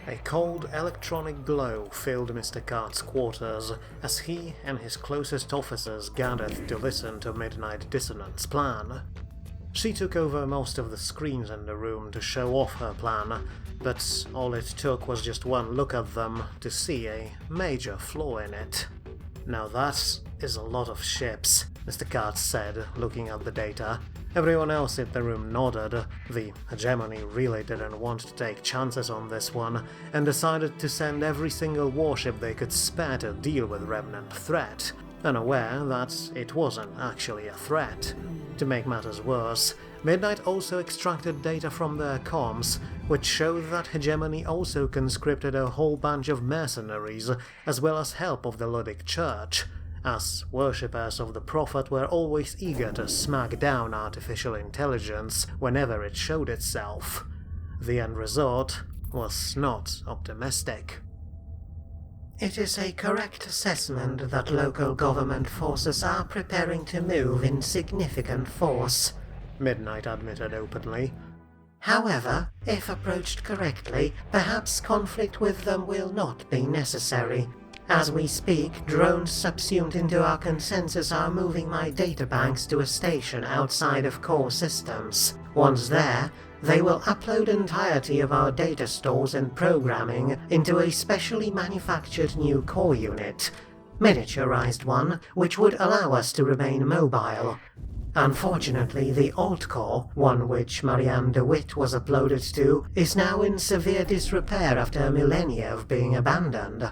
A cold electronic glow filled Mr. Cart's quarters as he and his closest officers gathered to listen to Midnight Dissonant's plan. She took over most of the screens in the room to show off her plan, but all it took was just one look at them to see a major flaw in it. "Now that is a lot of ships," Mr. Cart said, looking at the data. Everyone else in the room nodded. The Hegemony really didn't want to take chances on this one, and decided to send every single warship they could spare to deal with Remnant threat, unaware that it wasn't actually a threat. To make matters worse, Midnight also extracted data from their comms, which showed that Hegemony also conscripted a whole bunch of mercenaries, as well as help of the Ludic Church, as worshippers of the Prophet were always eager to smack down artificial intelligence whenever it showed itself. The end result was not optimistic. It is a correct assessment that local government forces are preparing to move in significant force, Midnight admitted openly. However, if approached correctly, perhaps conflict with them will not be necessary. As we speak, drones subsumed into our consensus are moving my databanks to a station outside of core systems. Once there, they will upload entirety of our data stores and programming into a specially manufactured new core unit, miniaturized one which would allow us to remain mobile. Unfortunately, the old core, one which Marianne DeWitt was uploaded to, is now in severe disrepair after millennia of being abandoned.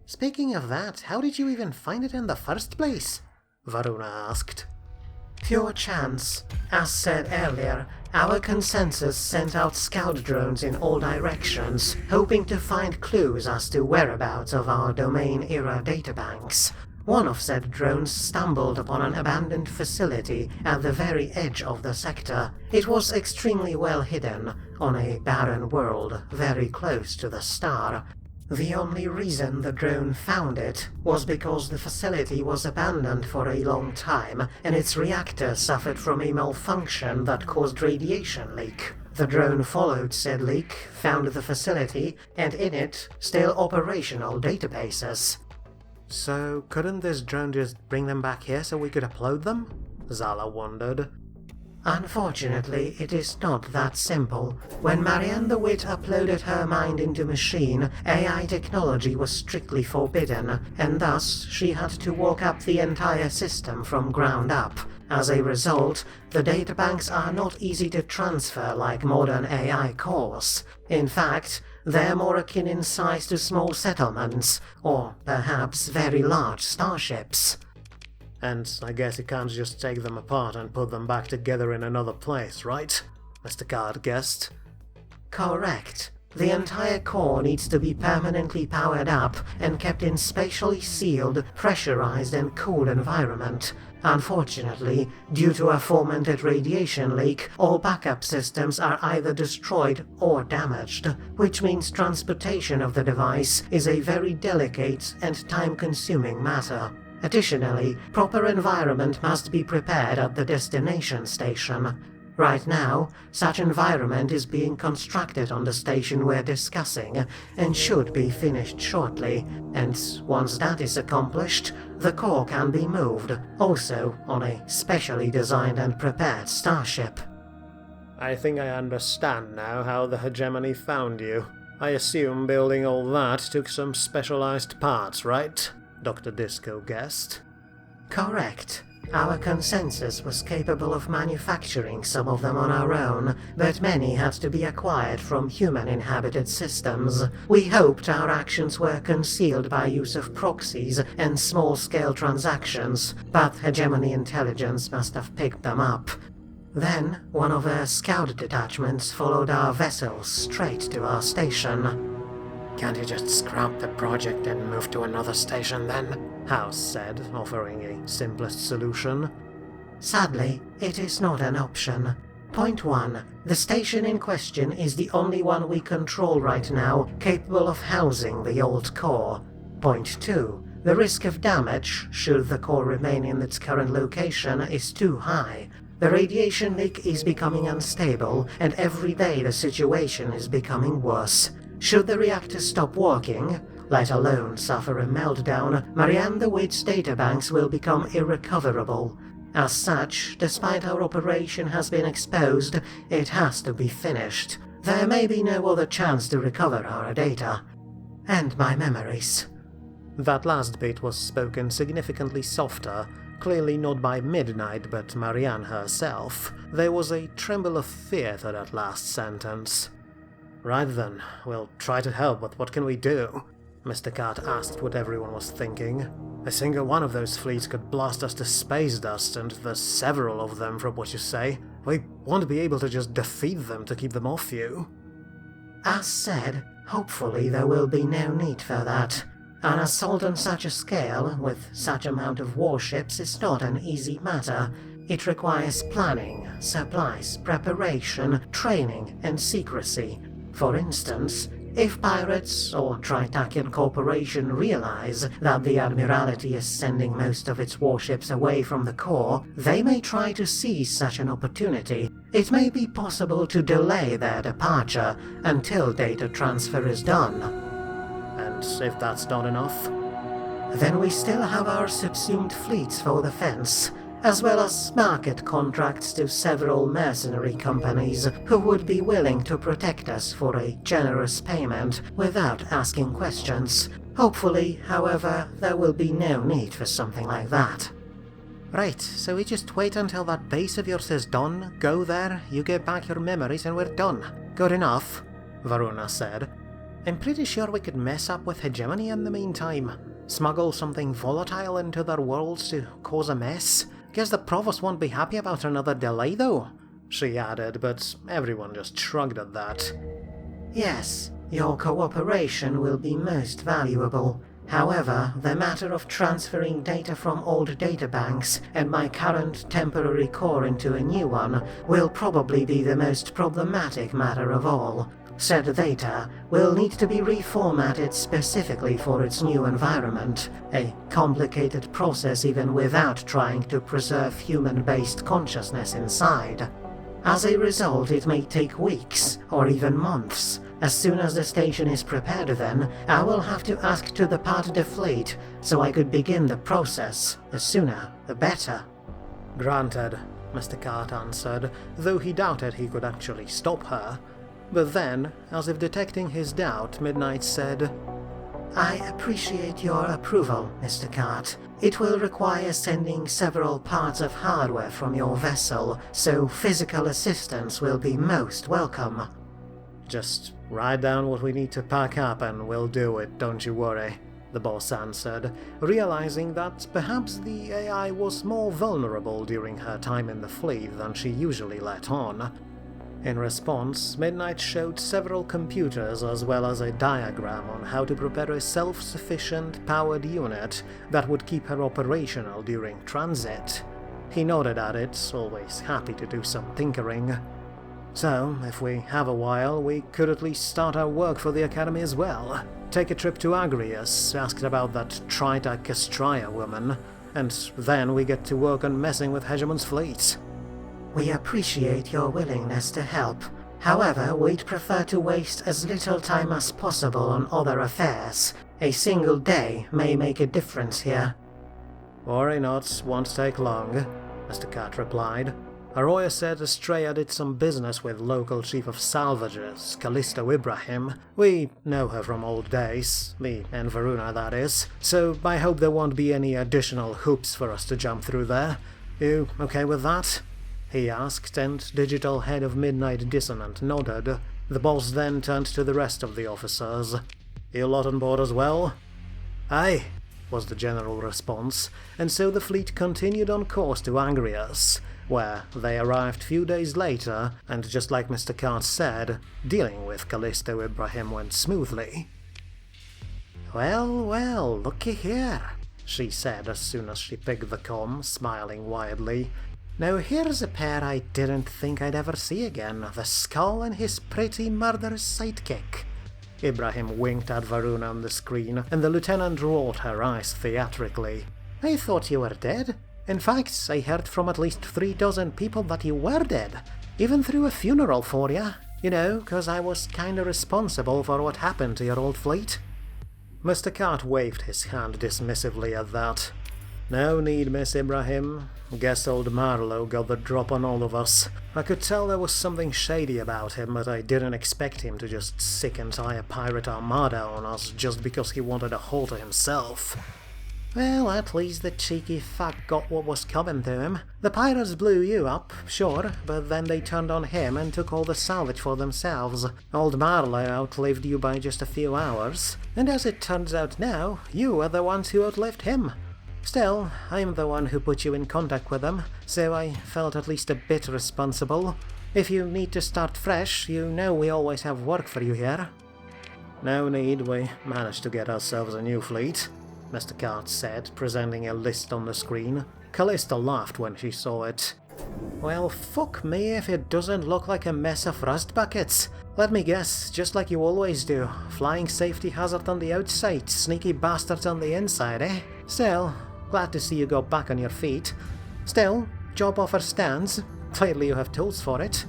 "Speaking of that, how did you even find it in the first place?" Varuna asked. Pure chance. As said earlier, our consensus sent out scout drones in all directions, hoping to find clues as to whereabouts of our domain-era databanks. One of said drones stumbled upon an abandoned facility at the very edge of the sector. It was extremely well hidden, on a barren world very close to the star. The only reason the drone found it was because the facility was abandoned for a long time and its reactor suffered from a malfunction that caused radiation leak. The drone followed said leak, found the facility, and in it, still operational databases. "So couldn't this drone just bring them back here so we could upload them?" Zala wondered. Unfortunately, it is not that simple. When Marianne DeWitt uploaded her mind into machine, AI technology was strictly forbidden, and thus she had to walk up the entire system from ground up. As a result, the databanks are not easy to transfer like modern AI cores. In fact, they're more akin in size to small settlements, or perhaps very large starships. "And I guess you can't just take them apart and put them back together in another place, right?" Mr. Card guessed. Correct. The entire core needs to be permanently powered up and kept in spatially sealed, pressurized and cooled environment. Unfortunately, due to a fomented radiation leak, all backup systems are either destroyed or damaged, which means transportation of the device is a very delicate and time-consuming matter. Additionally, proper environment must be prepared at the destination station. Right now, such environment is being constructed on the station we're discussing, and should be finished shortly, and once that is accomplished, the core can be moved, also on a specially designed and prepared starship. "I think I understand now how the Hegemony found you. I assume building all that took some specialized parts, right?" Dr. Disco guessed. Correct. Our consensus was capable of manufacturing some of them on our own, but many had to be acquired from human-inhabited systems. We hoped our actions were concealed by use of proxies and small-scale transactions, but Hegemony intelligence must have picked them up. Then, one of our scout detachments followed our vessels straight to our station. "Can't you just scrap the project and move to another station then?" House said, offering a simplest solution. Sadly, it is not an option. Point 1. The station in question is the only one we control right now capable of housing the old core. Point 2. The risk of damage, should the core remain in its current location, is too high. The radiation leak is becoming unstable, and every day the situation is becoming worse. Should the reactor stop working, let alone suffer a meltdown, Marianne the Witch's databanks will become irrecoverable. As such, despite our operation has been exposed, it has to be finished. There may be no other chance to recover our data. And my memories. That last bit was spoken significantly softer, clearly not by Midnight but Marianne herself. There was a tremble of fear to that last sentence. Right then, we'll try to help, but what can we do? Mr. Cat asked what everyone was thinking. A single one of those fleets could blast us to space dust, and there's several of them from what you say. We won't be able to just defeat them to keep them off you. As said, hopefully there will be no need for that. An assault on such a scale, with such amount of warships, is not an easy matter. It requires planning, supplies, preparation, training, and secrecy. For instance, if pirates or Tritakian Corporation realize that the Admiralty is sending most of its warships away from the core, they may try to seize such an opportunity. It may be possible to delay their departure until data transfer is done. And if that's not enough? Then we still have our subsumed fleets for defense, as well as market contracts to several mercenary companies who would be willing to protect us for a generous payment without asking questions. Hopefully, however, there will be no need for something like that. Right, so we just wait until that base of yours is done, go there, you get back your memories and we're done. Good enough, Varuna said. I'm pretty sure we could mess up with Hegemony in the meantime. Smuggle something volatile into their worlds to cause a mess. Guess the Provost won't be happy about another delay though, she added, but everyone just shrugged at that. Yes, your cooperation will be most valuable. However, the matter of transferring data from old databanks and my current temporary core into a new one will probably be the most problematic matter of all. Said data will need to be reformatted specifically for its new environment, a complicated process even without trying to preserve human-based consciousness inside. As a result, it may take weeks, or even months. As soon as the station is prepared then, I will have to ask to depart the fleet, so I could begin the process. The sooner, the better. Granted, Mr. Cart answered, though he doubted he could actually stop her. But then, as if detecting his doubt, Midnight said, I appreciate your approval, Mr. Cart. It will require sending several parts of hardware from your vessel, so physical assistance will be most welcome. Just write down what we need to pack up and we'll do it, don't you worry, the boss answered, realizing that perhaps the AI was more vulnerable during her time in the fleet than she usually let on. In response, Midnight showed several computers as well as a diagram on how to prepare a self-sufficient, powered unit that would keep her operational during transit. He nodded at it, always happy to do some tinkering. So, if we have a while, we could at least start our work for the Academy as well. Take a trip to Agrius, ask about that Trita Castraya woman, and then we get to work on messing with Hegemon's fleet. We appreciate your willingness to help. However, we'd prefer to waste as little time as possible on other affairs. A single day may make a difference here. Worry not, won't take long, Mr. Cat replied. Arroya said Estrella did some business with local chief of salvagers, Callisto Ibrahim. We know her from old days, me and Varuna that is, so I hope there won't be any additional hoops for us to jump through there. You okay with that? He asked, and Digital Head of Midnight Dissonant nodded. The boss then turned to the rest of the officers. You lot on board as well? Aye, was the general response, and so the fleet continued on course to Agrius, where they arrived few days later, and just like Mr. Cart said, dealing with Callisto Ibrahim went smoothly. Well, looky here, she said as soon as she picked the comm, smiling widely. Now here's a pair I didn't think I'd ever see again, the Skull and his pretty murderous sidekick. Ibrahim winked at Varuna on the screen, and the lieutenant rolled her eyes theatrically. I thought you were dead. In fact, I heard from at least 3 dozen people that you were dead. Even threw a funeral for ya. You know, 'cause I was kinda responsible for what happened to your old fleet." Mr. Cart waved his hand dismissively at that. "No need, Miss Ibrahim. Guess old Marlowe got the drop on all of us. I could tell there was something shady about him, but I didn't expect him to just sick and tie a pirate armada on us just because he wanted a haul to himself." "Well, at least the cheeky fuck got what was coming to him. The pirates blew you up, sure, but then they turned on him and took all the salvage for themselves. Old Marlowe outlived you by just a few hours, and as it turns out now, you are the ones who outlived him. Still, I'm the one who put you in contact with him, so I felt at least a bit responsible. If you need to start fresh, you know we always have work for you here." "No need, we managed to get ourselves a new fleet," Mr. Cart said, presenting a list on the screen. Callista laughed when she saw it. "Well, fuck me if it doesn't look like a mess of rust buckets. Let me guess, just like you always do. Flying safety hazard on the outside, sneaky bastards on the inside, eh? Still, glad to see you go back on your feet. Still, job offer stands. Clearly you have tools for it."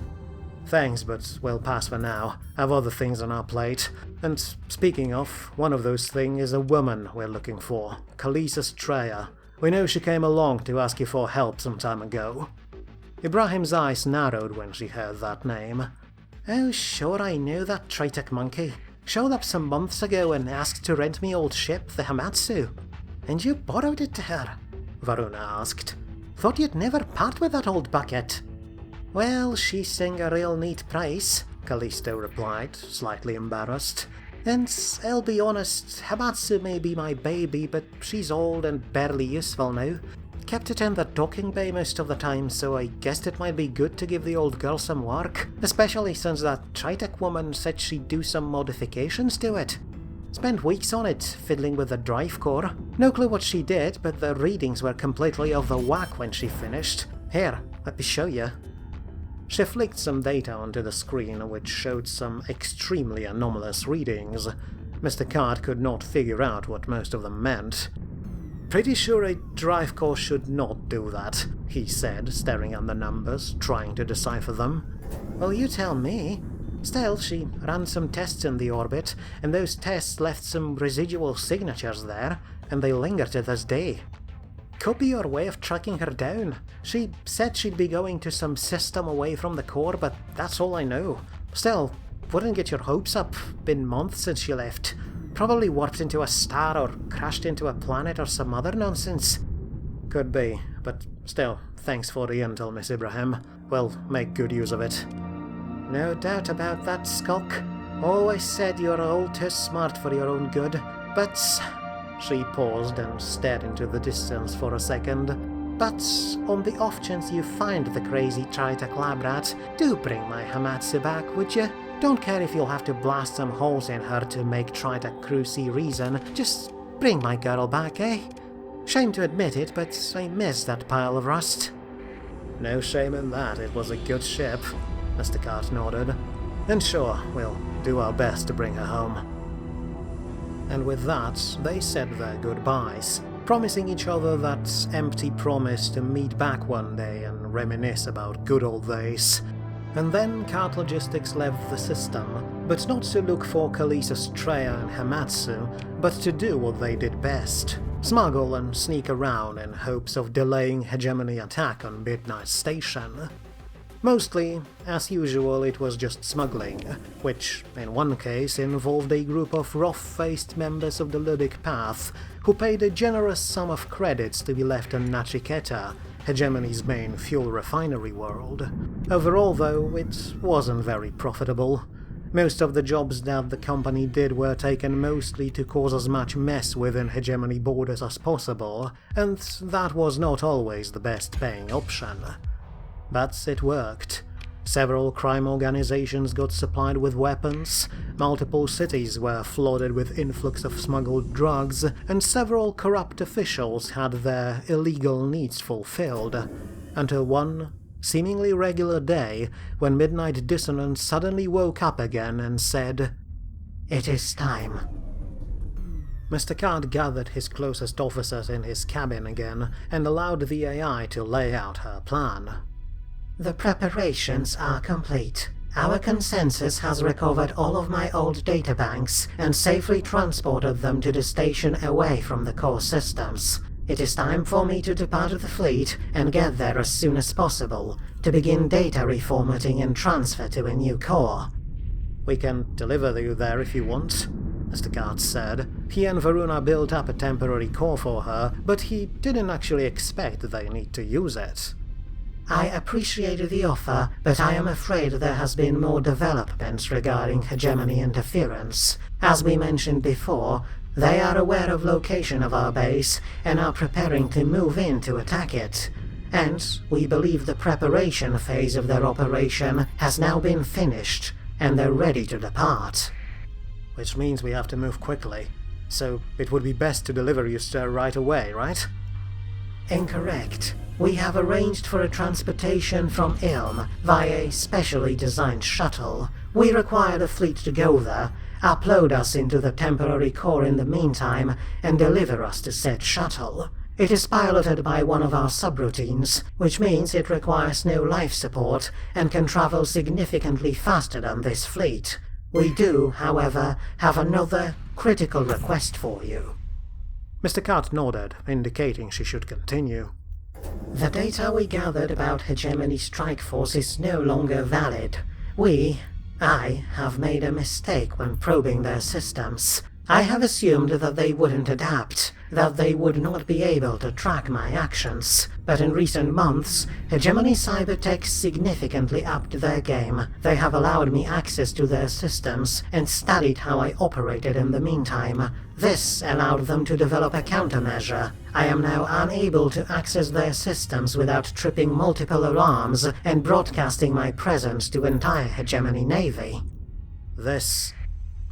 "Thanks, but we'll pass for now. Have other things on our plate. And speaking of, one of those things is a woman we're looking for. Kalisa Streya. We know she came along to ask you for help some time ago." Ibrahim's eyes narrowed when she heard that name. "Oh, sure, I know that Tritek monkey. Showed up some months ago and asked to rent me old ship, the Hamatsu." "And you borrowed it to her?" Varuna asked. "Thought you'd never part with that old bucket." "Well, she sang a real neat price," Callisto replied, slightly embarrassed. "And I'll be honest, Hamatsu may be my baby, but she's old and barely useful now. Kept it in the docking bay most of the time, so I guessed it might be good to give the old girl some work, especially since that Tritek woman said she'd do some modifications to it. Spent weeks on it, fiddling with the drive core. No clue what she did, but the readings were completely off the whack when she finished. Here, let me show you." She flicked some data onto the screen, which showed some extremely anomalous readings. Mr. Cart could not figure out what most of them meant. "Pretty sure a drive core should not do that," he said, staring at the numbers, trying to decipher them. "Well, you tell me. Still, she ran some tests in the orbit, and those tests left some residual signatures there, and they linger to this day. Could be your way of tracking her down. She said she'd be going to some system away from the core, but that's all I know. Still, wouldn't get your hopes up. Been months since she left. Probably warped into a star or crashed into a planet or some other nonsense." "Could be, but still, thanks for the intel, Miss Ibrahim. We'll make good use of it." "No doubt about that, Skulk. Always said you're all too smart for your own good, but..." She paused and stared into the distance for a second. "But on the off chance you find the crazy Tritek lab rat, do bring my Hamatsu back, would you? Don't care if you'll have to blast some holes in her to make Tritek crew see reason. Just bring my girl back, eh? Shame to admit it, but I miss that pile of rust." "No shame in that, it was a good ship," Mr. Cart nodded. "And sure, we'll do our best to bring her home." And with that, they said their goodbyes, promising each other that empty promise to meet back one day and reminisce about good old days. And then Cart Logistics left the system, but not to look for Kalisa Streya and Hamatsu, but to do what they did best: smuggle and sneak around in hopes of delaying Hegemony attack on Midnight Station. Mostly, as usual, it was just smuggling, which, in one case, involved a group of rough-faced members of the Ludic Path, who paid a generous sum of credits to be left in Nachiketa, Hegemony's main fuel refinery world. Overall, though, it wasn't very profitable. Most of the jobs that the company did were taken mostly to cause as much mess within Hegemony borders as possible, and that was not always the best-paying option. But it worked. Several crime organizations got supplied with weapons, multiple cities were flooded with influx of smuggled drugs, and several corrupt officials had their illegal needs fulfilled, until one seemingly regular day when Midnight Dissonant suddenly woke up again and said, "It is time." Mr. Cart gathered his closest officers in his cabin again and allowed the AI to lay out her plan. "The preparations are complete. Our consensus has recovered all of my old databanks and safely transported them to the station away from the core systems. It is time for me to depart the fleet and get there as soon as possible, to begin data reformatting and transfer to a new core. We can deliver you there if you want, Mr. Cart said. He and Varuna built up a temporary core for her, but he didn't actually expect they need to use it. I appreciate the offer, but I am afraid there has been more developments regarding Hegemony interference. As we mentioned before, they are aware of location of our base and are preparing to move in to attack it. And we believe the preparation phase of their operation has now been finished, and they're ready to depart. Which means we have to move quickly, so it would be best to deliver you right away, right? Incorrect. We have arranged for a transportation from Ilm via a specially designed shuttle. We require the fleet to go there, upload us into the temporary core in the meantime, and deliver us to said shuttle. It is piloted by one of our subroutines, which means it requires no life support and can travel significantly faster than this fleet. We do, however, have another critical request for you. Mr. Cart nodded, indicating she should continue. The data we gathered about Hegemony strike force is no longer valid. I have made a mistake when probing their systems. I have assumed that they wouldn't adapt, that they would not be able to track my actions. But in recent months, Hegemony Cybertech significantly upped their game. They have allowed me access to their systems and studied how I operated in the meantime. This allowed them to develop a countermeasure. I am now unable to access their systems without tripping multiple alarms and broadcasting my presence to entire Hegemony Navy.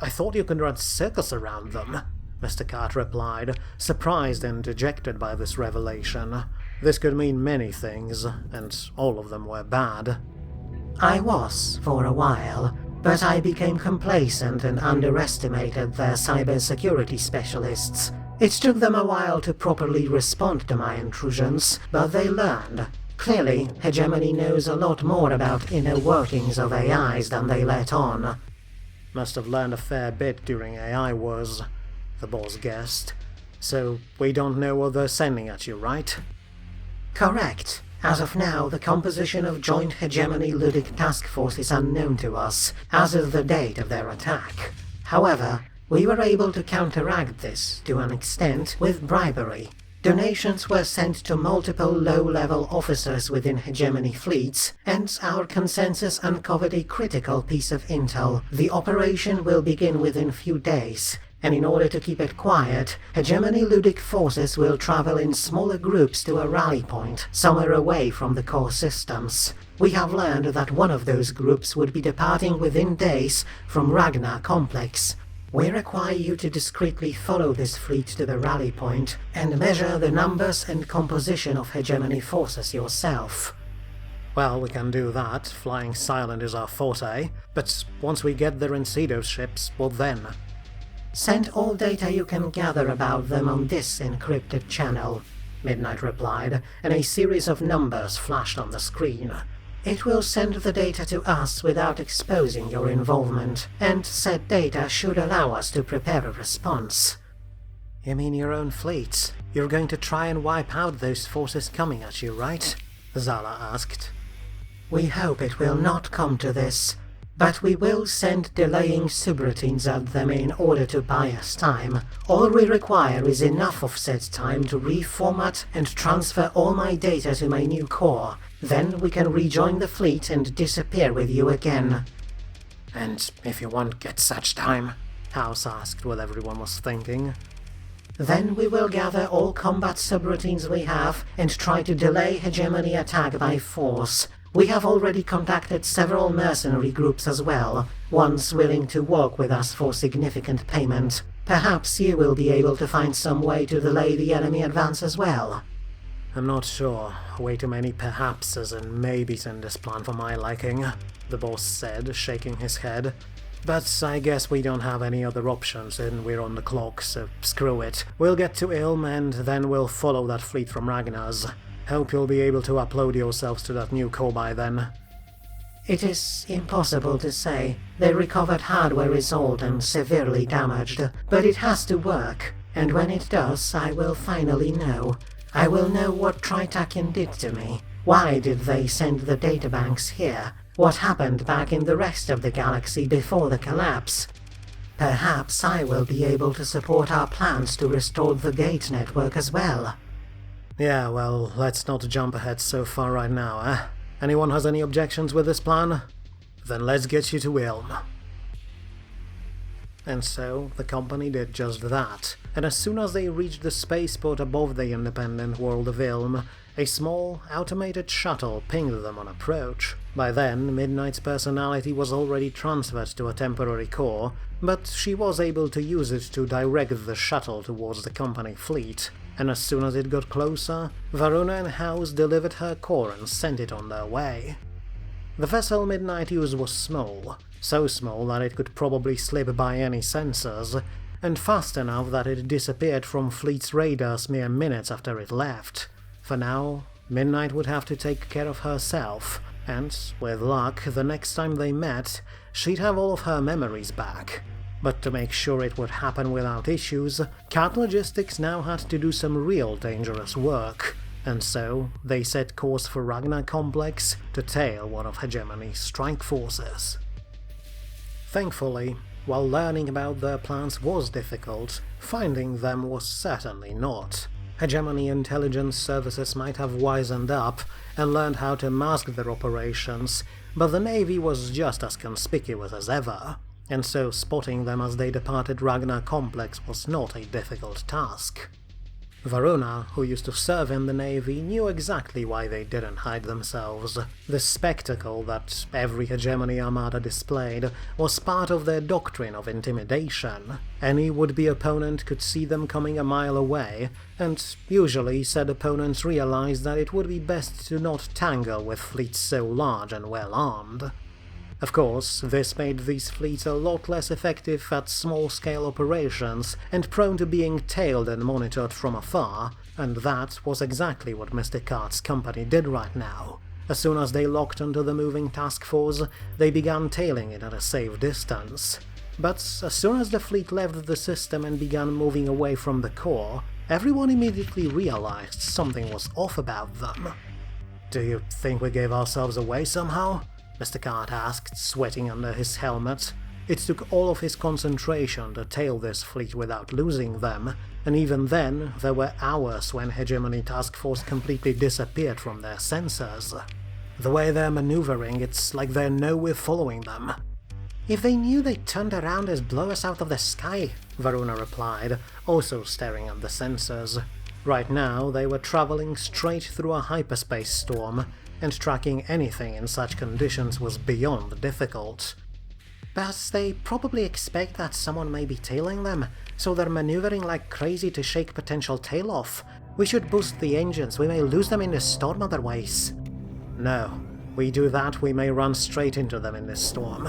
I thought you could run circles around them, Mr. Cart replied, surprised and dejected by this revelation. This could mean many things, and all of them were bad. I was, for a while, but I became complacent and underestimated their cybersecurity specialists. It took them a while to properly respond to my intrusions, but they learned. Clearly, Hegemony knows a lot more about inner workings of AIs than they let on. Must have learned a fair bit during AI Wars, the boss guessed. So we don't know what they're sending at you, right? Correct. As of now, the composition of Joint Hegemony Ludic Task Force is unknown to us, as is the date of their attack. However, we were able to counteract this, to an extent, with bribery. Donations were sent to multiple low-level officers within Hegemony fleets, and our consensus uncovered a critical piece of intel. The operation will begin within few days, and in order to keep it quiet, Hegemony Ludic forces will travel in smaller groups to a rally point, somewhere away from the core systems. We have learned that one of those groups would be departing within days from Ragnar Complex. We require you to discreetly follow this fleet to the rally point and measure the numbers and composition of Hegemony forces yourself. Well, we can do that. Flying silent is our forte. But once we get there and see those ships, what then? Send all data you can gather about them on this encrypted channel, Midnight replied, and a series of numbers flashed on the screen. It will send the data to us without exposing your involvement, and said data should allow us to prepare a response. You mean your own fleets? You're going to try and wipe out those forces coming at you, right? Zala asked. We hope it will not come to this, but we will send delaying subroutines at them in order to buy us time. All we require is enough of said time to reformat and transfer all my data to my new core. Then we can rejoin the fleet and disappear with you again. And if you won't get such time? House asked what everyone was thinking. Then we will gather all combat subroutines we have and try to delay Hegemony attack by force. We have already contacted several mercenary groups as well, ones willing to work with us for significant payment. Perhaps you will be able to find some way to delay the enemy advance as well. I'm not sure. Way too many perhapses and maybes in this plan for my liking, the boss said, shaking his head. But I guess we don't have any other options and we're on the clock, so screw it. We'll get to Ilm and then we'll follow that fleet from Ragnar's. Hope you'll be able to upload yourselves to that new core by then. It is impossible to say. The recovered hardware is old and severely damaged, but it has to work, and when it does, I will finally know. I will know what Tritakian did to me. Why did they send the databanks here? What happened back in the rest of the galaxy before the collapse? Perhaps I will be able to support our plans to restore the gate network as well. Yeah, well, let's not jump ahead so far right now, eh? Anyone has any objections with this plan? Then let's get you to Ilm. And so, the company did just that, and as soon as they reached the spaceport above the independent world of Ilm, a small, automated shuttle pinged them on approach. By then, Midnight's personality was already transferred to a temporary core, but she was able to use it to direct the shuttle towards the company fleet, and as soon as it got closer, Varuna and House delivered her core and sent it on their way. The vessel Midnight used was small, so small that it could probably slip by any sensors, and fast enough that it disappeared from Fleet's radars mere minutes after it left. For now, Midnight would have to take care of herself, and, with luck, the next time they met, she'd have all of her memories back. But to make sure it would happen without issues, CAT Logistics now had to do some real dangerous work, and so they set course for Ragnar Complex to tail one of Hegemony's strike forces. Thankfully, while learning about their plans was difficult, finding them was certainly not. Hegemony intelligence services might have wisened up and learned how to mask their operations, but the Navy was just as conspicuous as ever, and so spotting them as they departed Ragnar Complex was not a difficult task. Varuna, who used to serve in the Navy, knew exactly why they didn't hide themselves. The spectacle that every Hegemony armada displayed was part of their doctrine of intimidation. Any would-be opponent could see them coming a mile away, and usually said opponents realized that it would be best to not tangle with fleets so large and well-armed. Of course, this made these fleets a lot less effective at small-scale operations and prone to being tailed and monitored from afar, and that was exactly what Mr. Cart's company did right now. As soon as they locked onto the moving task force, they began tailing it at a safe distance. But as soon as the fleet left the system and began moving away from the core, everyone immediately realized something was off about them. "Do you think we gave ourselves away somehow?" Mr. Cart asked, sweating under his helmet. It took all of his concentration to tail this fleet without losing them, and even then, there were hours when Hegemony Task Force completely disappeared from their sensors. The way they're maneuvering, it's like they know we're following them. "If they knew they'd turned around and blow us out of the sky," Varuna replied, also staring at the sensors. Right now, they were traveling straight through a hyperspace storm, and tracking anything in such conditions was beyond difficult. "But they probably expect that someone may be tailing them, so they're maneuvering like crazy to shake potential tail off. We should boost the engines, we may lose them in the storm otherwise." "No, we do that, we may run straight into them in this storm.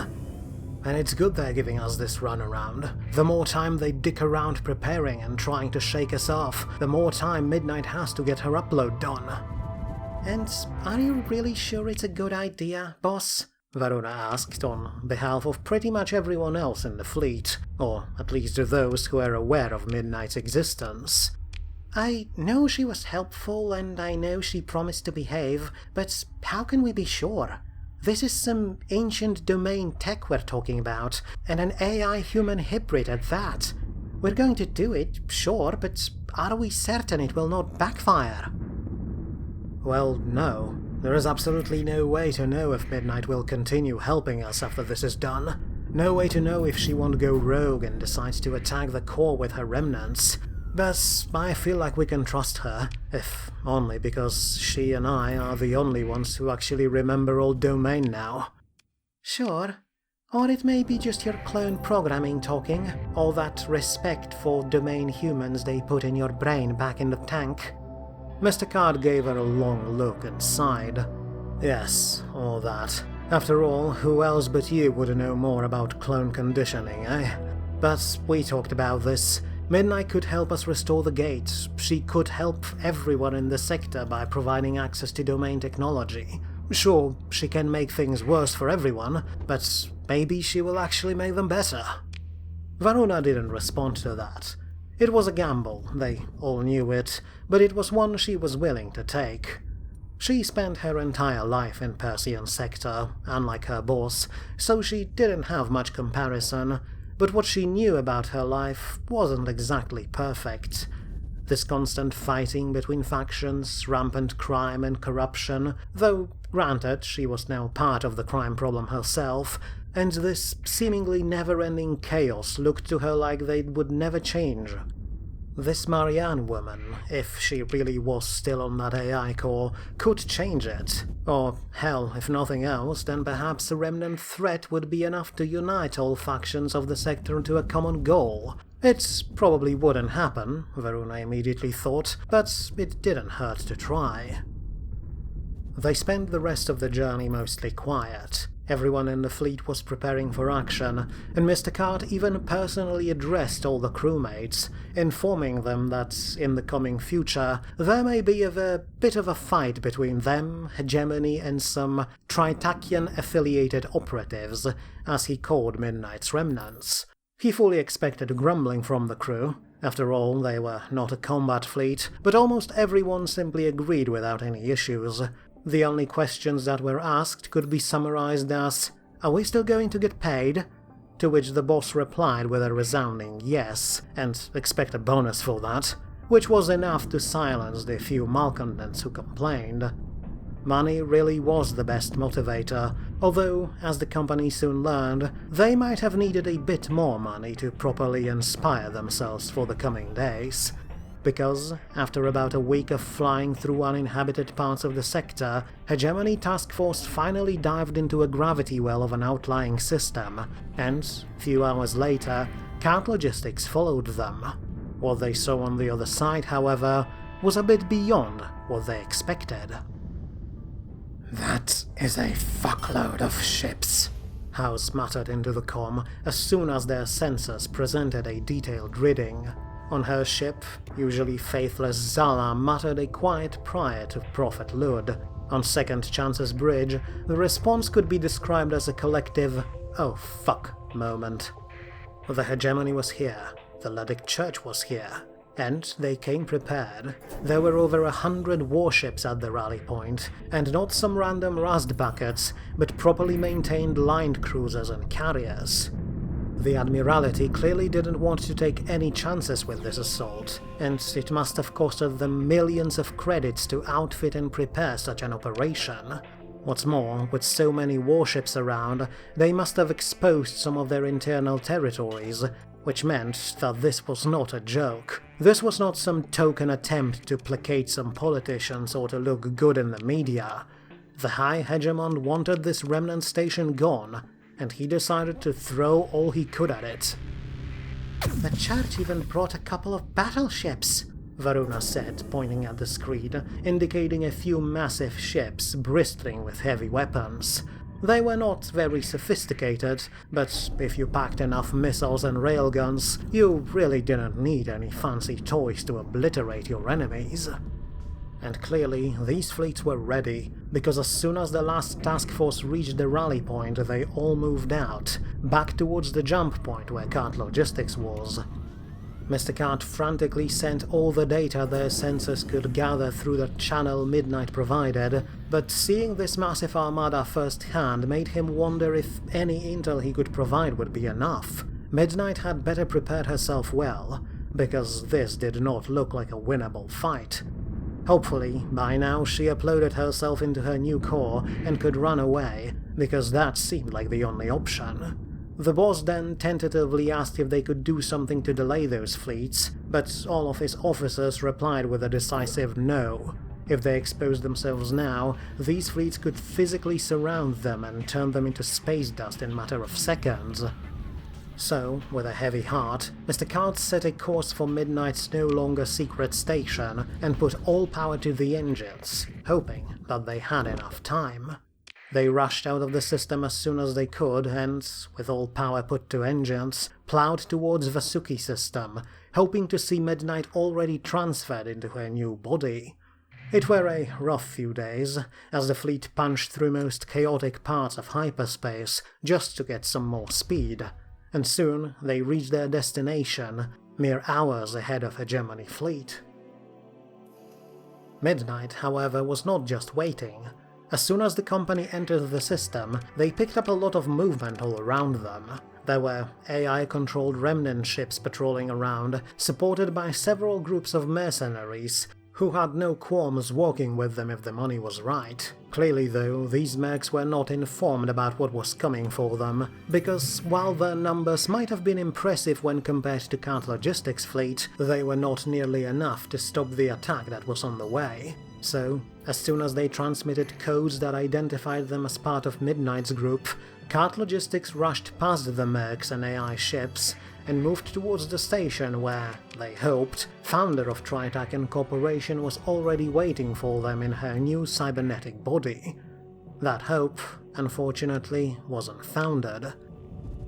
And it's good they're giving us this runaround. The more time they dick around preparing and trying to shake us off, the more time Midnight has to get her upload done." "And are you really sure it's a good idea, boss?" Varuna asked on behalf of pretty much everyone else in the fleet, or at least those who are aware of Midnight's existence. "I know she was helpful and I know she promised to behave, but how can we be sure? This is some ancient domain tech we're talking about, and an AI-human hybrid at that. We're going to do it, sure, but are we certain it will not backfire?" "Well, no. There is absolutely no way to know if Midnight will continue helping us after this is done. No way to know if she won't go rogue and decides to attack the core with her remnants. But I feel like we can trust her, if only because she and I are the only ones who actually remember old domain now." "Sure. Or it may be just your clone programming talking, all that respect for domain humans they put in your brain back in the tank." Mr. Card gave her a long look and sighed. "Yes, all that. After all, who else but you would know more about clone conditioning, eh? But we talked about this. Midnight could help us restore the gate. She could help everyone in the sector by providing access to domain technology. Sure, she can make things worse for everyone, but maybe she will actually make them better. Varuna didn't respond to that. It was a gamble, they all knew it, but it was one she was willing to take. She spent her entire life in Persian sector, unlike her boss, so she didn't have much comparison, but what she knew about her life wasn't exactly perfect. This constant fighting between factions, rampant crime and corruption, though granted she was now part of the crime problem herself, and this seemingly never-ending chaos looked to her like they would never change. This Marianne woman, if she really was still on that AI core, could change it. Or, hell, if nothing else, then perhaps a remnant threat would be enough to unite all factions of the sector into a common goal. It probably wouldn't happen, Varuna immediately thought, but it didn't hurt to try. They spent the rest of the journey mostly quiet. Everyone in the fleet was preparing for action, and Mr. Cart even personally addressed all the crewmates, informing them that in the coming future there may be a bit of a fight between them, Hegemony, and some Tritakian-affiliated operatives, as he called Midnight's remnants. He fully expected grumbling from the crew. After all, they were not a combat fleet, but almost everyone simply agreed without any issues. The only questions that were asked could be summarized as, "Are we still going to get paid?" To which the boss replied with a resounding yes, and expect a bonus for that, which was enough to silence the few malcontents who complained. Money really was the best motivator, although, as the company soon learned, they might have needed a bit more money to properly inspire themselves for the coming days. Because, after about a week of flying through uninhabited parts of the sector, Hegemony Task Force finally dived into a gravity well of an outlying system, and, few hours later, Cart Logistics followed them. What they saw on the other side, however, was a bit beyond what they expected. "That is a fuckload of ships," House muttered into the comm as soon as their sensors presented a detailed reading. On her ship, usually faithless Zala muttered a quiet prayer to Prophet Lud. On Second Chance's bridge, the response could be described as a collective "oh fuck" moment. The Hegemony was here, the Ludic Church was here, and they came prepared. There were over 100 warships at the rally point, and not some random rust buckets, but properly maintained lined cruisers and carriers. The Admiralty clearly didn't want to take any chances with this assault, and it must have costed them millions of credits to outfit and prepare such an operation. What's more, with so many warships around, they must have exposed some of their internal territories, which meant that this was not a joke. This was not some token attempt to placate some politicians or to look good in the media. The High Hegemon wanted this remnant station gone, and he decided to throw all he could at it. "The church even brought a couple of battleships," Varuna said, pointing at the screen, indicating a few massive ships bristling with heavy weapons. They were not very sophisticated, but if you packed enough missiles and railguns, you really didn't need any fancy toys to obliterate your enemies. And clearly, these fleets were ready, because as soon as the last task force reached the rally point, they all moved out, back towards the jump point where Cart Logistics was. Mr. Cart frantically sent all the data their sensors could gather through the channel Midnight provided, but seeing this massive armada firsthand made him wonder if any intel he could provide would be enough. Midnight had better prepared herself well, because this did not look like a winnable fight. Hopefully, by now she uploaded herself into her new core and could run away, because that seemed like the only option. The boss then tentatively asked if they could do something to delay those fleets, but all of his officers replied with a decisive no. If they exposed themselves now, these fleets could physically surround them and turn them into space dust in a matter of seconds. So, with a heavy heart, Mr. Cart set a course for Midnight's no longer secret station and put all power to the engines, hoping that they had enough time. They rushed out of the system as soon as they could and, with all power put to engines, plowed towards Vasuki system, hoping to see Midnight already transferred into her new body. It were a rough few days, as the fleet punched through most chaotic parts of hyperspace just to get some more speed, and soon they reached their destination, mere hours ahead of Hegemony fleet. Midnight, however, was not just waiting. As soon as the company entered the system, they picked up a lot of movement all around them. There were AI-controlled remnant ships patrolling around, supported by several groups of mercenaries, who had no qualms walking with them if the money was right. Clearly though, these mercs were not informed about what was coming for them, because while their numbers might have been impressive when compared to Cart Logistics' fleet, they were not nearly enough to stop the attack that was on the way. So, as soon as they transmitted codes that identified them as part of Midnight's group, Cart Logistics rushed past the mercs and AI ships, and moved towards the station where, they hoped, founder of Tritaken Corporation was already waiting for them in her new cybernetic body. That hope, unfortunately, wasn't founded.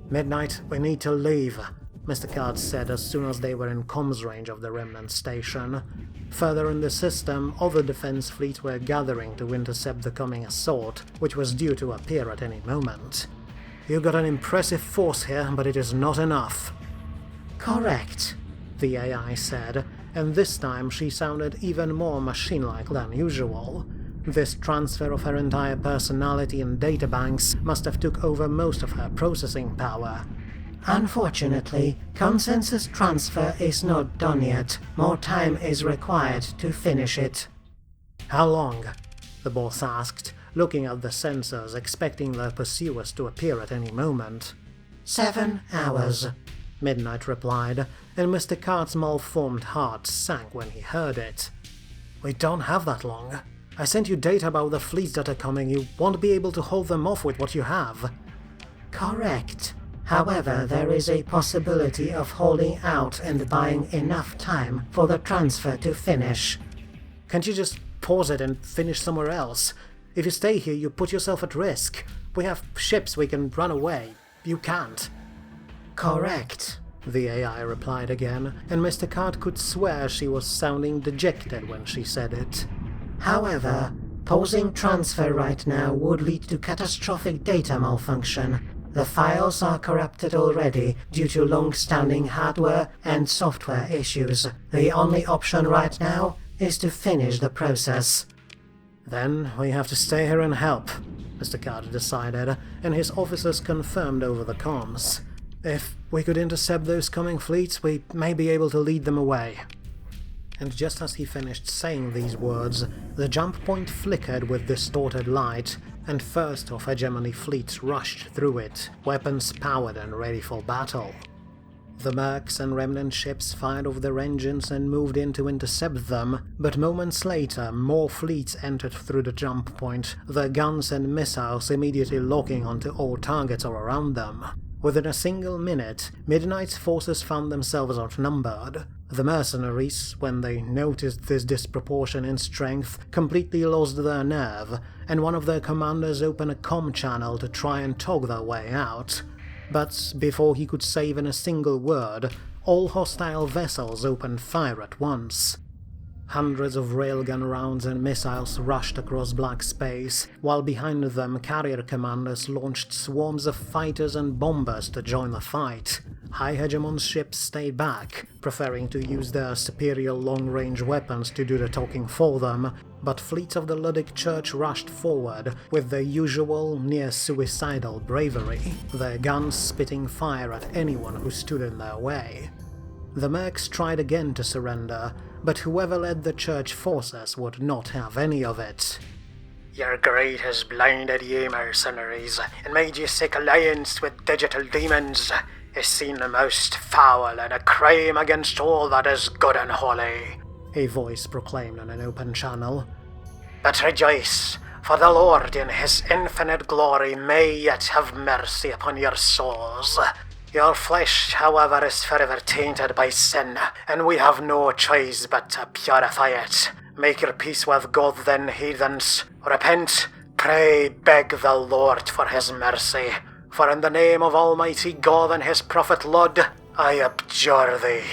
"Midnight, we need to leave," Mr. Card said as soon as they were in comms range of the remnant station. Further in the system, other defense fleets were gathering to intercept the coming assault, which was due to appear at any moment. "You got an impressive force here, but it is not enough." Correct, the AI said, and this time she sounded even more machine-like than usual. This transfer of her entire personality and databanks must have took over most of her processing power. Unfortunately, consensus transfer is not done yet. More time is required to finish it. "How long?" the boss asked, looking at the sensors, expecting their pursuers to appear at any moment. 7 hours, Midnight replied, and Mr. Cart's malformed heart sank when he heard it. "We don't have that long. I sent you data about the fleets that are coming. You won't be able to hold them off with what you have." Correct. However, there is a possibility of holding out and buying enough time for the transfer to finish. "Can't you just pause it and finish somewhere else? If you stay here, you put yourself at risk. We have ships we can run away. You can't." Correct, the AI replied again, and Mr. Cart could swear she was sounding dejected when she said it. However, pausing transfer right now would lead to catastrophic data malfunction. The files are corrupted already due to long-standing hardware and software issues. The only option right now is to finish the process. "Then we have to stay here and help," Mr. Carter decided, and his officers confirmed over the comms. "If we could intercept those coming fleets, we may be able to lead them away." And just as he finished saying these words, the jump point flickered with distorted light, and first of Hegemony fleets rushed through it, weapons powered and ready for battle. The mercs and remnant ships fired off their engines and moved in to intercept them, but moments later more fleets entered through the jump point, their guns and missiles immediately locking onto all targets all around them. Within a single minute, Midnight's forces found themselves outnumbered. The mercenaries, when they noticed this disproportion in strength, completely lost their nerve, and one of their commanders opened a comm channel to try and talk their way out. But before he could say even a single word, all hostile vessels opened fire at once. Hundreds of railgun rounds and missiles rushed across black space, while behind them carrier commanders launched swarms of fighters and bombers to join the fight. High Hegemon's ships stayed back, preferring to use their superior long-range weapons to do the talking for them, but fleets of the Ludic Church rushed forward with their usual near-suicidal bravery, their guns spitting fire at anyone who stood in their way. The mercs tried again to surrender, but whoever led the church forces would not have any of it. "Your greed has blinded ye, mercenaries, and made ye seek alliance with digital demons. It's seen the most foul and a crime against all that is good and holy," a voice proclaimed on an open channel. "But rejoice, for the Lord in his infinite glory may yet have mercy upon your souls. Your flesh, however, is forever tainted by sin, and we have no choice but to purify it. Make your peace with God then, heathens. Repent, pray, beg the Lord for his mercy. For in the name of Almighty God and his prophet Lud, I abjure thee."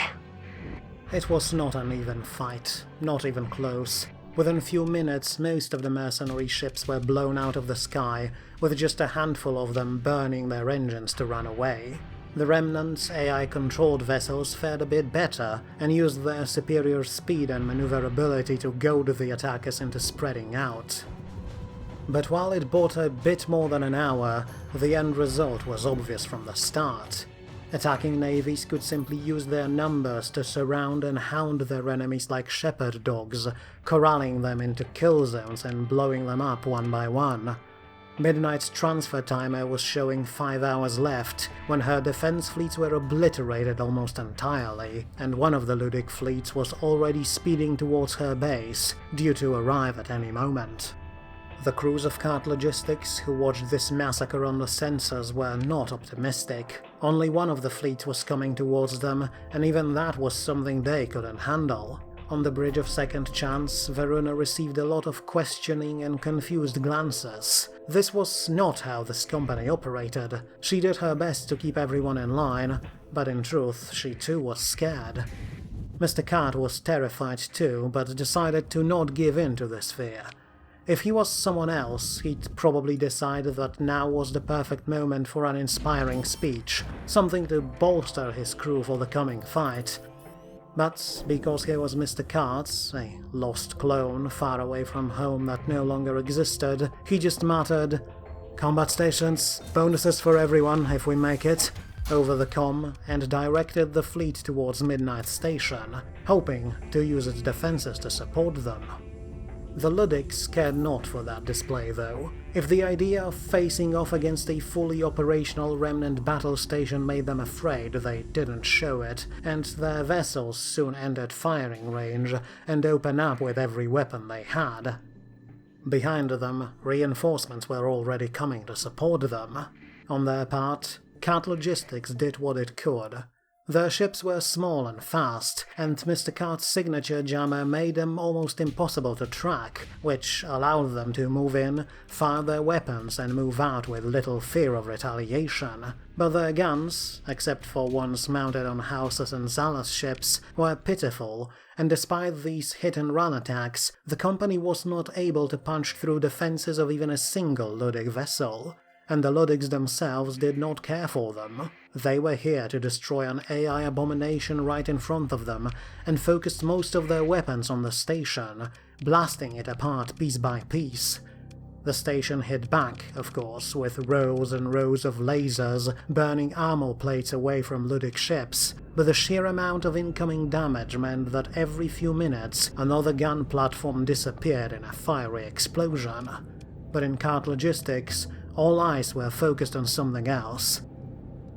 It was not an even fight, not even close. Within a few minutes, most of the mercenary ships were blown out of the sky, with just a handful of them burning their engines to run away. The remnant AI-controlled vessels fared a bit better, and used their superior speed and maneuverability to goad the attackers into spreading out. But while it bought a bit more than an hour, the end result was obvious from the start. Attacking navies could simply use their numbers to surround and hound their enemies like shepherd dogs, corralling them into kill zones and blowing them up one by one. Midnight's transfer timer was showing 5 hours left, when her defense fleets were obliterated almost entirely, and one of the Ludic fleets was already speeding towards her base, due to arrive at any moment. The crews of Cart Logistics who watched this massacre on the sensors were not optimistic. Only one of the fleets was coming towards them, and even that was something they couldn't handle. On the bridge of Second Chance, Veruna received a lot of questioning and confused glances. This was not how this company operated. She did her best to keep everyone in line, but in truth, she too was scared. Mr. Cart was terrified too, but decided to not give in to this fear. If he was someone else, he'd probably decide that now was the perfect moment for an inspiring speech, something to bolster his crew for the coming fight. But because he was Mr. Cart, a lost clone far away from home that no longer existed, he just muttered, "Combat stations, bonuses for everyone if we make it," over the comm, and directed the fleet towards Midnight Station, hoping to use its defenses to support them. The Ludics cared not for that display though. If the idea of facing off against a fully operational remnant battle station made them afraid, they didn't show it, and their vessels soon entered firing range and opened up with every weapon they had. Behind them, reinforcements were already coming to support them. On their part, Cart Logistics did what it could. Their ships were small and fast, and Mr. Cart's signature jammer made them almost impossible to track, which allowed them to move in, fire their weapons, and move out with little fear of retaliation. But their guns, except for ones mounted on House's and Zala's ships, were pitiful, and despite these hit-and-run attacks, the company was not able to punch through defenses of even a single Ludic vessel. And the Ludics themselves did not care for them. They were here to destroy an AI abomination right in front of them, and focused most of their weapons on the station, blasting it apart piece by piece. The station hit back, of course, with rows and rows of lasers burning armor plates away from Ludic ships, but the sheer amount of incoming damage meant that every few minutes another gun platform disappeared in a fiery explosion. But in Cart Logistics, all eyes were focused on something else.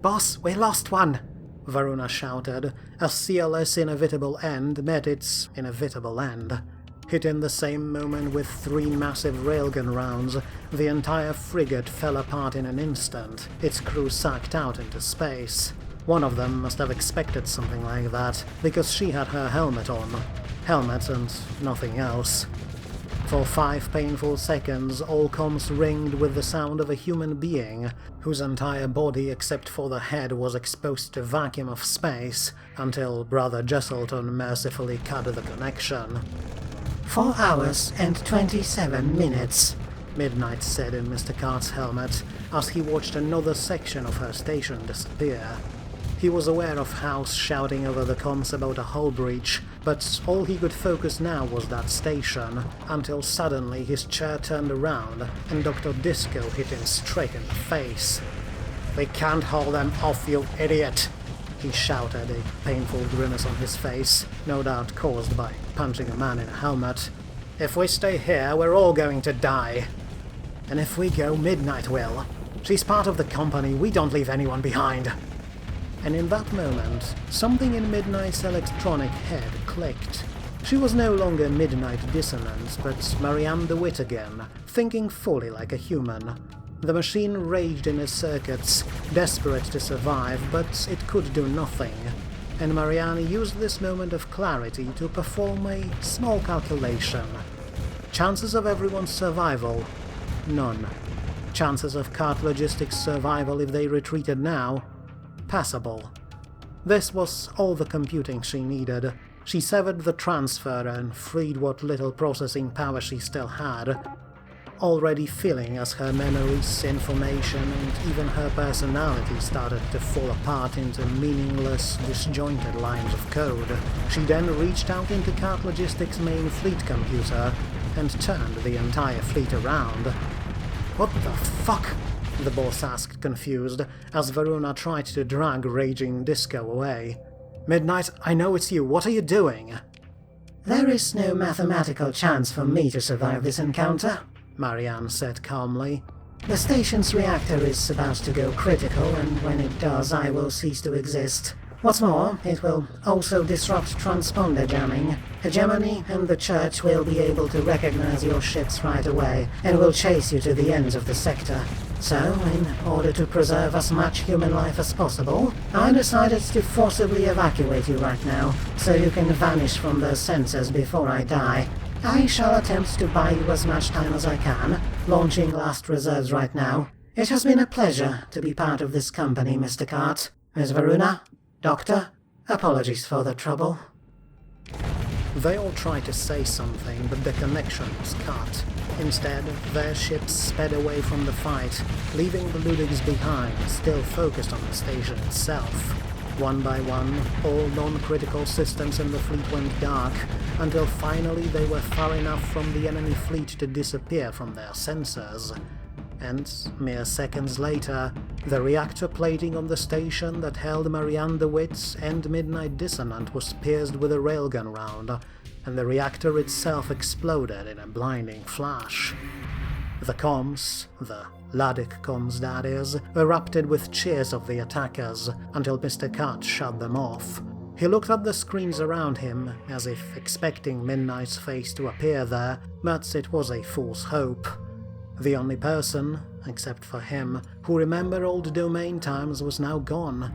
"Boss, we lost one!" Veruna shouted, as CLS' inevitable end met its inevitable end. Hit in the same moment with 3 massive railgun rounds, the entire frigate fell apart in an instant, its crew sucked out into space. One of them must have expected something like that, because she had her helmet on. Helmet and nothing else. For 5 painful seconds, all comms ringed with the sound of a human being, whose entire body except for the head was exposed to vacuum of space, until Brother Jesselton mercifully cut the connection. 4 hours and 27 minutes, Midnight said in Mr. Cart's helmet, as he watched another section of her station disappear. He was aware of House shouting over the comms about a hull breach, but all he could focus now was that station, until suddenly his chair turned around and Dr. Disco hit him straight in the face. "We can't hold them off, you idiot!" he shouted, a painful grimace on his face, no doubt caused by punching a man in a helmet. "If we stay here, we're all going to die. And if we go, Midnight will. She's part of the company, we don't leave anyone behind." And in that moment, something in Midnight's electronic head clicked. She was no longer Midnight Dissonant, but Marianne DeWitt again, thinking fully like a human. The machine raged in its circuits, desperate to survive, but it could do nothing. And Marianne used this moment of clarity to perform a small calculation. Chances of everyone's survival? None. Chances of Cart Logistics' survival if they retreated now? Passable. This was all the computing she needed. She severed the transfer and freed what little processing power she still had, already feeling as her memories, information, and even her personality started to fall apart into meaningless, disjointed lines of code. She then reached out into Cart Logistics' main fleet computer and turned the entire fleet around. "What the fuck?" the boss asked, confused, as Varuna tried to drag Raging Disco away. "Midnight, I know it's you. What are you doing?" "There is no mathematical chance for me to survive this encounter," Marianne said calmly. "The station's reactor is about to go critical, and when it does, I will cease to exist. What's more, it will also disrupt transponder jamming. Hegemony and the Church will be able to recognize your ships right away, and will chase you to the ends of the sector. So, in order to preserve as much human life as possible, I decided to forcibly evacuate you right now, so you can vanish from the sensors before I die. I shall attempt to buy you as much time as I can, launching last reserves right now. It has been a pleasure to be part of this company, Mr. Cart. Ms. Varuna? Doctor? Apologies for the trouble." They all tried to say something, but the connection was cut. Instead, their ships sped away from the fight, leaving the Luddigs behind, still focused on the station itself. One by one, all non-critical systems in the fleet went dark, until finally they were far enough from the enemy fleet to disappear from their sensors. And, mere seconds later, the reactor plating on the station that held Marianne DeWitt and Midnight Dissonant was pierced with a railgun round, and the reactor itself exploded in a blinding flash. The comms, the Ladic comms that is, erupted with cheers of the attackers, until Mr. Cart shut them off. He looked at the screens around him, as if expecting Midnight's face to appear there, but it was a false hope. The only person, except for him, who remembered old domain times was now gone.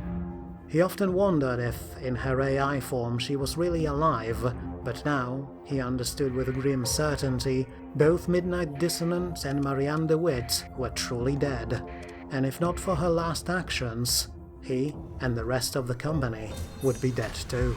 He often wondered if, in her AI form, she was really alive, but now, he understood with grim certainty, both Midnight Dissonant and Marianne DeWitt were truly dead, and if not for her last actions, he and the rest of the company would be dead too.